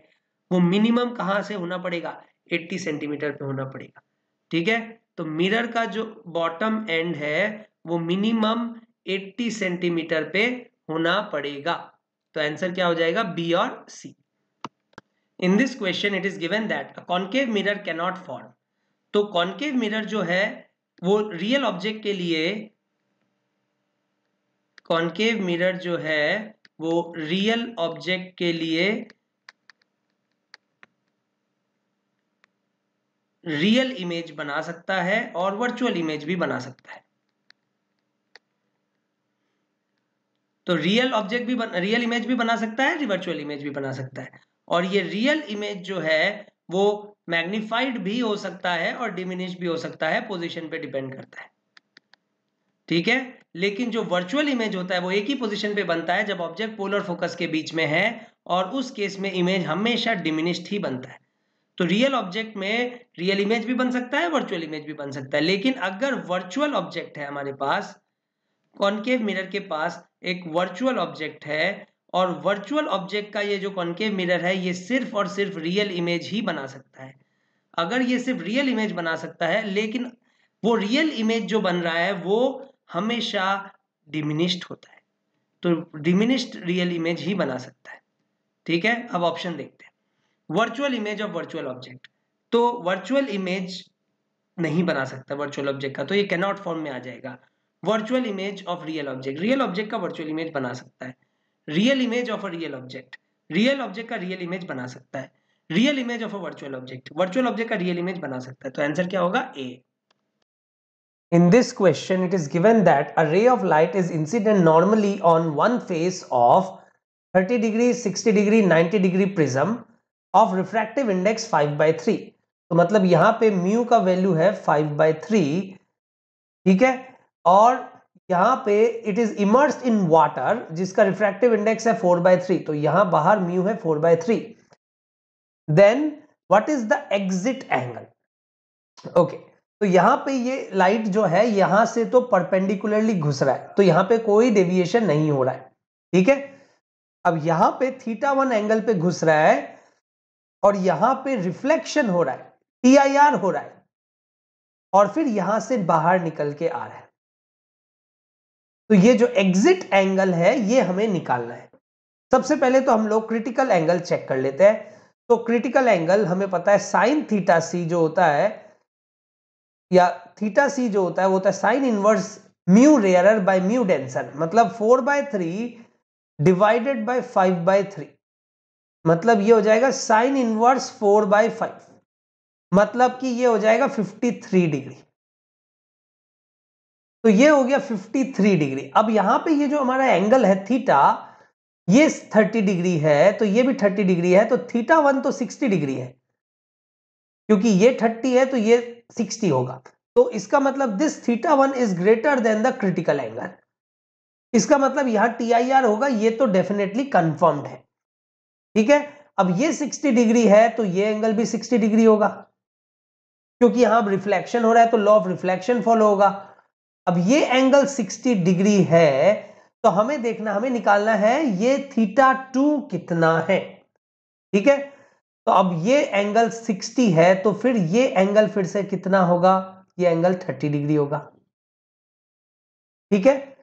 वो मिनिमम कहां से होना पड़ेगा 80 सेंटीमीटर पे होना पड़ेगा। ठीक है, तो मिरर का जो बॉटम एंड है वो मिनिमम 80 सेंटीमीटर पे होना पड़ेगा। तो आंसर क्या हो जाएगा, बी और C. In this question it is given that a concave mirror can not form. तो कॉन्केव मिरर जो है वो रियल ऑब्जेक्ट के लिए, कॉन्केव मिरर जो है वो रियल ऑब्जेक्ट के लिए रियल इमेज बना सकता है और वर्चुअल इमेज भी बना सकता है। तो रियल ऑब्जेक्ट भी रियल इमेज भी बना सकता है, वर्चुअल इमेज भी बना सकता है। और ये रियल इमेज जो है वो मैग्निफाइड भी हो सकता है और डिमिनिश भी हो सकता है, पोजीशन पे डिपेंड करता है। ठीक है, लेकिन जो वर्चुअल इमेज होता है वो एक ही पोजीशन पे बनता है जब ऑब्जेक्ट पोलर फोकस के बीच में है, और उस केस में इमेज हमेशा डिमिनिश्ड ही बनता है। तो रियल ऑब्जेक्ट में रियल इमेज भी बन सकता है, वर्चुअल इमेज भी बन सकता है। लेकिन अगर वर्चुअल ऑब्जेक्ट है हमारे पास, कॉन्केव मिरर के पास एक वर्चुअल ऑब्जेक्ट है, और वर्चुअल ऑब्जेक्ट का ये जो कॉन्केव मिरर है ये सिर्फ और सिर्फ रियल इमेज ही बना सकता है। अगर ये सिर्फ रियल इमेज बना सकता है, लेकिन वो रियल इमेज जो बन रहा है वो हमेशा डिमिनिश्ड होता है, तो डिमिनिश्ड रियल इमेज ही बना सकता है। ठीक है, अब ऑप्शन देखते हैं। Virtual image of virtual object, तो वर्चुअल इमेज नहीं बना सकता वर्चुअल ऑब्जेक्ट का, तो ये कैनॉट फॉर्म में आ जाएगा। Virtual image of real object, real object का वर्चुअल इमेज बना सकता है। Real image of a real object, real object का रियल इमेज बना सकता है। Real image of a virtual object, virtual object का रियल इमेज बना सकता है, तो आंसर क्या होगा? ए। In this question, it is given that a ray of light is incident normally on one face of 30 degree, 60 degree, 90 degree prism of refractive index 5/3। तो मतलब यहाँ पे म्यू का वैल्यू है 5/3, ठीक है, और यहाँ पे it is immersed in water जिसका रिफ्रैक्टिव इंडेक्स है 4/3, तो यहाँ बाहर म्यू है 4/3। Then what is the exit angle? Okay, तो यहाँ पे ये लाइट जो है यहां से तो परपेंडिकुलरली घुस रहा है, तो यहाँ पे कोई डेविएशन नहीं हो रहा है, ठीक है। अब यहाँ पे θ1 एंगल पे घुस रहा है और यहाँ पे रिफ्लेक्शन हो रहा है, TIR हो रहा है, और फिर यहां से बाहर निकल के आ रहा है। तो ये जो एग्जिट एंगल है ये हमें निकालना है। सबसे पहले तो हम लोग क्रिटिकल एंगल चेक कर लेते हैं। तो क्रिटिकल एंगल हमें पता है साइन θc जो होता है, या θc जो होता है वो होता है sign inverse mu rarer by mu denser, मतलब 4/3 डिवाइडेड बाय 5/3, मतलब ये हो जाएगा साइन इनवर्स 4/5, मतलब कि ये हो जाएगा 53 डिग्री। तो ये हो गया 53 डिग्री। अब यहां पे ये जो हमारा एंगल है थीटा, ये 30 डिग्री है, तो ये भी 30 डिग्री है, तो θ1 तो 60 डिग्री है, क्योंकि ये 30 है तो ये 60 होगा। तो इसका मतलब this θ1 is greater than the critical angle. इसका मतलब यहां TIR होगा, ये तो डेफिनेटली कंफर्म्ड है, ठीक है। अब ये 60 डिग्री है तो ये एंगल भी 60 डिग्री होगा, क्योंकि यहां रिफ्लेक्शन हो रहा है तो लॉ ऑफ रिफ्लेक्शन फॉलो होगा। अब ये एंगल 60 डिग्री है, तो हमें देखना, हमें निकालना है ये θ2 कितना है, ठीक है। तो अब ये एंगल 60 है, तो फिर ये एंगल फिर से कितना होगा? ये एंगल 30 डिग्री होगा, ठीक है।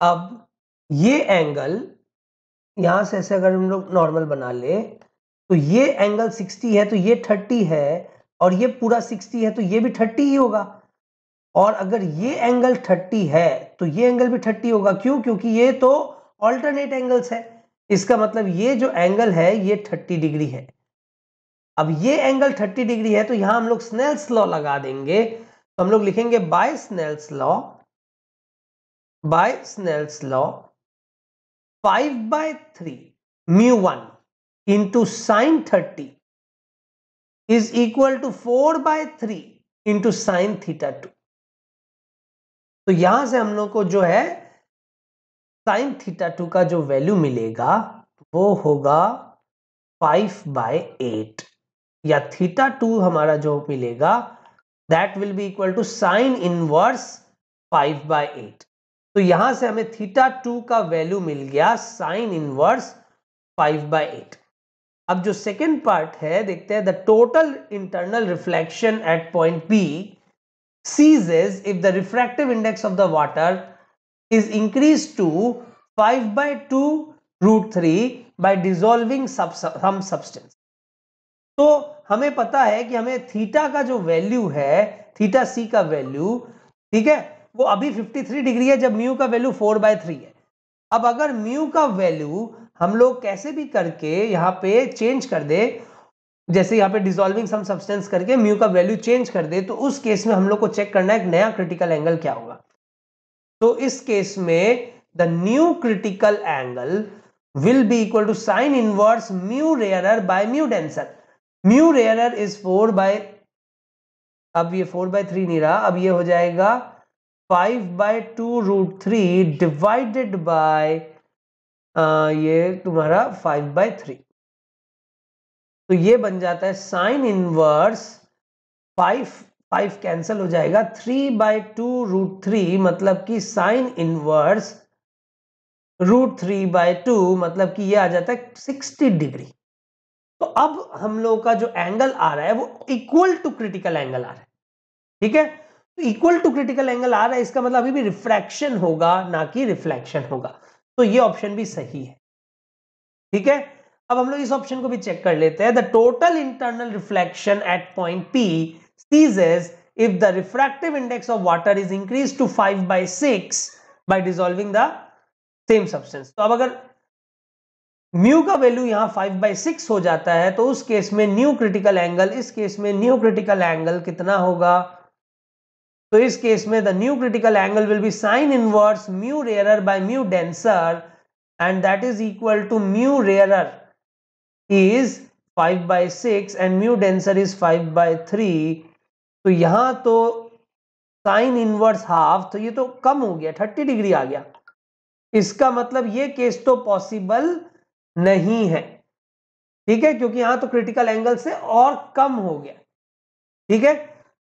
अब ये एंगल यहां से ऐसे अगर हम लोग नॉर्मल बना ले, तो ये एंगल 60 है तो ये 30 है, और ये पूरा 60 है तो ये भी 30 ही होगा। और अगर ये एंगल 30 है तो ये एंगल भी 30 होगा। क्यों? क्योंकि ये तो ऑल्टरनेट एंगल्स है। इसका मतलब ये जो एंगल है ये 30 डिग्री है। अब ये एंगल 30 डिग्री है तो यहां हम लोग स्नेल्स लॉ लगा देंगे। तो हम लोग लिखेंगे by Snell's law, 5/3 μ1 into sine 30 is equal to 4/3 into sine θ2। तो यहां से हम लोग को जो है साइन θ2 का जो वैल्यू मिलेगा वो होगा 5/8, या θ2 हमारा जो मिलेगा that will be equal to sine inverse 5/8। तो यहां से हमें θ2 का वैल्यू मिल गया साइन इनवर्स 5/8। अब जो सेकेंड पार्ट है देखते हैं, the total internal reflection at point B ceases if the refractive index of the water is increased to 5/2√3 by dissolving some substance। तो हमें पता है कि हमें थीटा का जो वैल्यू है, θc का वैल्यू, ठीक है, वो अभी 53 डिग्री है जब म्यू का वैल्यू 4/3 है। अब अगर म्यू का वैल्यू हम लोग कैसे भी करके यहाँ पे चेंज कर दे, जैसे यहाँ पे डिसॉल्विंग सम सब्सटेंस करके म्यू का वैल्यू चेंज कर दे, तो उस केस में हम लोग को चेक करना है एक नया क्रिटिकल एंगल क्या होगा। तो इस केस में the new critical angle will be equal to sine inverse mu rarer by mu denser. Mu rarer is 4/, अब ये 4/3 नहीं रहा, अब ये हो जाएगा 5/2√3 डिवाइडेड बाय ये तुम्हारा 5/3। तो ये बन जाता है साइन इनवर्स 5 कैंसिल हो जाएगा, 3/2√3, मतलब कि साइन इनवर्स √3/2, मतलब कि ये आ जाता है 60 डिग्री। तो अब हम लोग का जो एंगल आ रहा है वो इक्वल टू क्रिटिकल एंगल आ रहा है, ठीक है। तो इक्वल टू क्रिटिकल एंगल आ रहा है, इसका मतलब अभी भी रिफ्रैक्शन होगा ना कि रिफ्लेक्शन होगा, तो ये ऑप्शन भी सही है, ठीक है। अब हम लोग इस ऑप्शन को भी चेक कर लेते हैं। The total internal reflection at point P ceases if the refractive index of water is increased to 5/6 by dissolving the same substance। तो अब अगर म्यू का वैल्यू यहां 5/6 हो जाता है तो उस केस में न्यू क्रिटिकल एंगल, इस केस में न्यू क्रिटिकल एंगल कितना होगा? तो इस केस में the new critical angle will be sine inverse mu rarer by mu denser and that is equal to mu rarer is 5/6 and mu denser is 5/3। तो यहां तो साइन इनवर्स हाफ, तो ये तो कम हो गया, 30 डिग्री आ गया। इसका मतलब ये केस तो पॉसिबल नहीं है, ठीक है, क्योंकि यहां तो क्रिटिकल एंगल से और कम हो गया, ठीक है।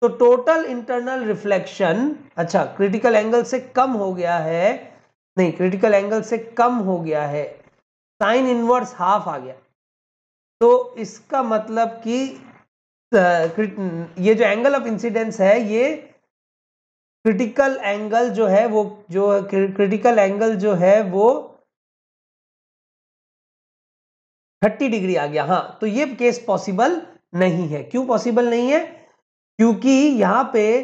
तो टोटल इंटरनल रिफ्लेक्शन, अच्छा क्रिटिकल एंगल से कम हो गया है, नहीं क्रिटिकल एंगल से कम हो गया है, साइन इनवर्स हाफ आ गया। तो इसका मतलब कि ये जो एंगल ऑफ इंसिडेंस है, ये क्रिटिकल एंगल जो है वो, जो क्रिटिकल एंगल जो है वो 30 डिग्री आ गया। हाँ, तो ये केस पॉसिबल नहीं है। क्यों पॉसिबल नहीं है? क्योंकि यहां पे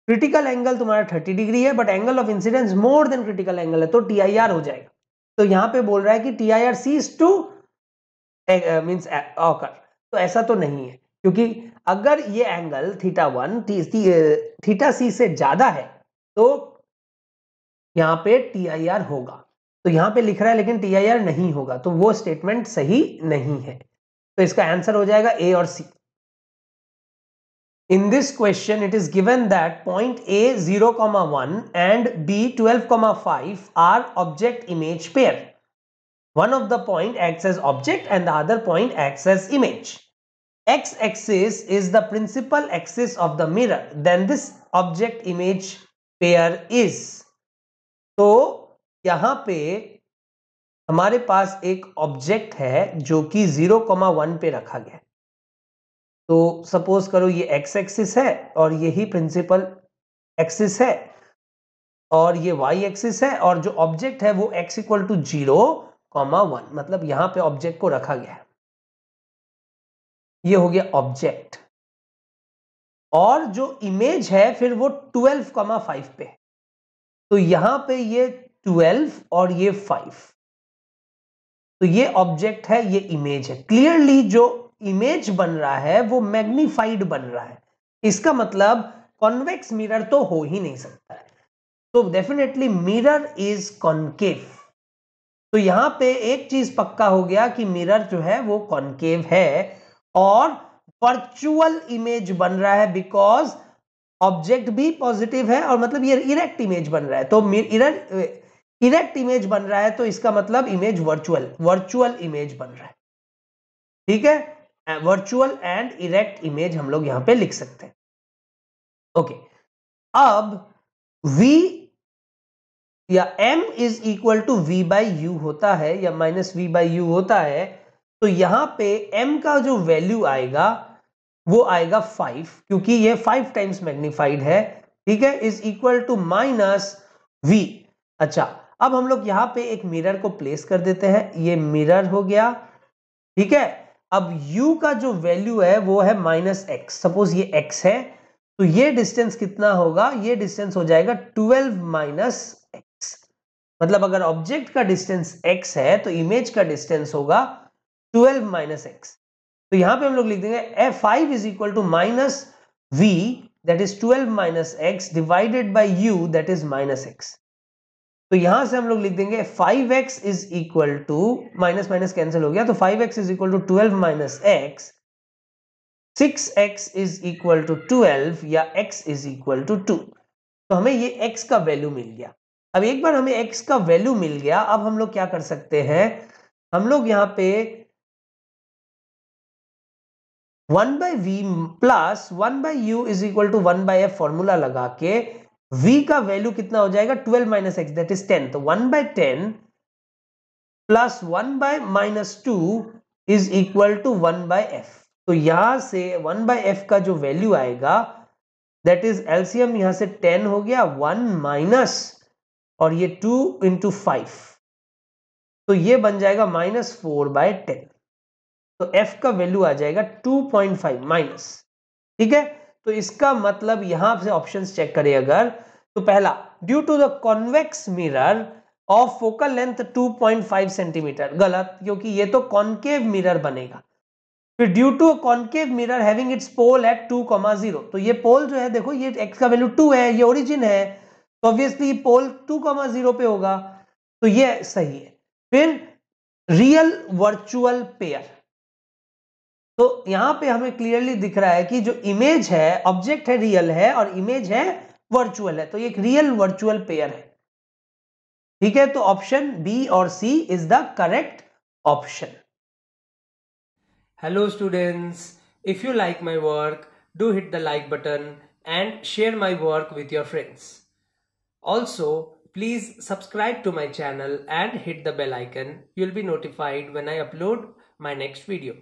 क्रिटिकल एंगल तुम्हारा 30 डिग्री है but angle of incidence more than critical angle है, तो TIR हो जाएगा। तो यहां पे बोल रहा है कि TIR ceases to means occur, तो ऐसा तो नहीं है, क्योंकि अगर ये एंगल θ1 θc से ज्यादा है तो यहां पे TIR होगा। तो यहां पे लिख रहा है लेकिन TIR नहीं होगा, तो वो स्टेटमेंट सही नहीं है। तो इसका आंसर हो जाएगा A और C। In this question, it is given that point A 0,1 and B 12,5 are object image pair. One of the point acts as object and the other point acts as image. X-axis is the principal axis of the mirror. Then this object image pair is. तो यहां पे हमारे पास एक object है जो कि 0,1 पे रखा गया है। तो सपोज करो ये एक्स एक्सिस है और यही प्रिंसिपल एक्सिस है और ये वाई एक्सिस है, और जो ऑब्जेक्ट है वो x इक्वल टू 0,1, मतलब यहां पे ऑब्जेक्ट को रखा गया है। ये हो गया ऑब्जेक्ट, और जो इमेज है फिर वो 12,5 पे, तो यहां पे ये 12 और ये 5, तो ये ऑब्जेक्ट है, ये इमेज है। क्लियरली जो इमेज बन रहा है वो मैग्नीफाइड बन रहा है, इसका मतलब कॉन्वेक्स मिरर तो हो ही नहीं सकता है, तो डेफिनेटली मिरर इज कॉन्केव। तो यहां पे एक चीज पक्का हो गया कि मिरर जो है वो कॉन्केव है और वर्चुअल इमेज बन रहा है, बिकॉज ऑब्जेक्ट भी पॉजिटिव है और मतलब ये इरेक्ट इमेज बन रहा है। तो इरेक्ट इमेज बन रहा है तो इसका मतलब इमेज वर्चुअल इमेज बन रहा है, ठीक है। वर्चुअल एंड इरेक्ट इमेज हम लोग यहां पे लिख सकते हैं। ओके, अब V या M is equal to V/U होता है या -V/U होता है, तो यहां पे M का जो वैल्यू आएगा वो आएगा 5, क्योंकि ये 5 टाइम्स मैग्नीफाइड है, ठीक है, इज इक्वल टू -V। अच्छा, अब हम लोग यहां पे एक मिरर को प्लेस कर देते हैं, ये मिरर हो गया, ठीक है। अब U का जो वैल्यू है वो है -x, सपोज ये x है, तो ये डिस्टेंस कितना होगा? ये डिस्टेंस हो जाएगा 12 - x, मतलब अगर ऑब्जेक्ट का डिस्टेंस x है तो इमेज का डिस्टेंस होगा 12 - x। तो यहां पे हम लोग लिख देंगे f5 is equal to -v that is 12 - x divided by u that is -x। तो यहां से हम लोग लिख देंगे 5x is equal to, minus minus cancel हो गया, तो 5x is equal to 12 - x, 6x is equal to 12 या x इज इक्वल टू 2। तो हमें ये x का वैल्यू मिल गया। अब एक बार हमें x का वैल्यू मिल गया, अब हम लोग क्या कर सकते हैं? हम लोग यहां पे 1/v plus 1/u is equal to 1/f formula लगा के v का वैल्यू कितना हो जाएगा? 12 - x दैट इज 10, तो 1/10 plus 1/-2 is equal to 1/f। तो यहां से 1/f का जो वैल्यू आएगा दैट इज एलसीएम, यहां से 10 हो गया, 1 माइनस और ये 2 इंटू 5, तो ये बन जाएगा -4/10। तो f का वैल्यू आ जाएगा 2.5 माइनस। ठीक है, तो इसका मतलब यहां से ऑप्शंस चेक करें अगर, तो पहला due to the convex mirror of focal length 2.5 centimetre, गलत, क्योंकि ये तो कॉन्केव मिरर बनेगा। फिर due to concave mirror having its pole at 2,0, तो ये पोल जो है देखो ये x का वैल्यू 2 है, ये ओरिजिन है, तो ऑब्वियसली पोल 2,0 पे होगा, तो ये सही है। फिर रियल वर्चुअल पेयर, तो यहां पे हमें क्लियरली दिख रहा है कि जो इमेज है, ऑब्जेक्ट है रियल है और इमेज है वर्चुअल है, तो ये एक रियल वर्चुअल पेयर है। ठीक है, तो ऑप्शन बी और C is the correct option. Hello students, if you like my work, do hit the like button and share my work with your friends. Also, please subscribe to my channel and hit the bell icon. You'll be notified when I upload my next video.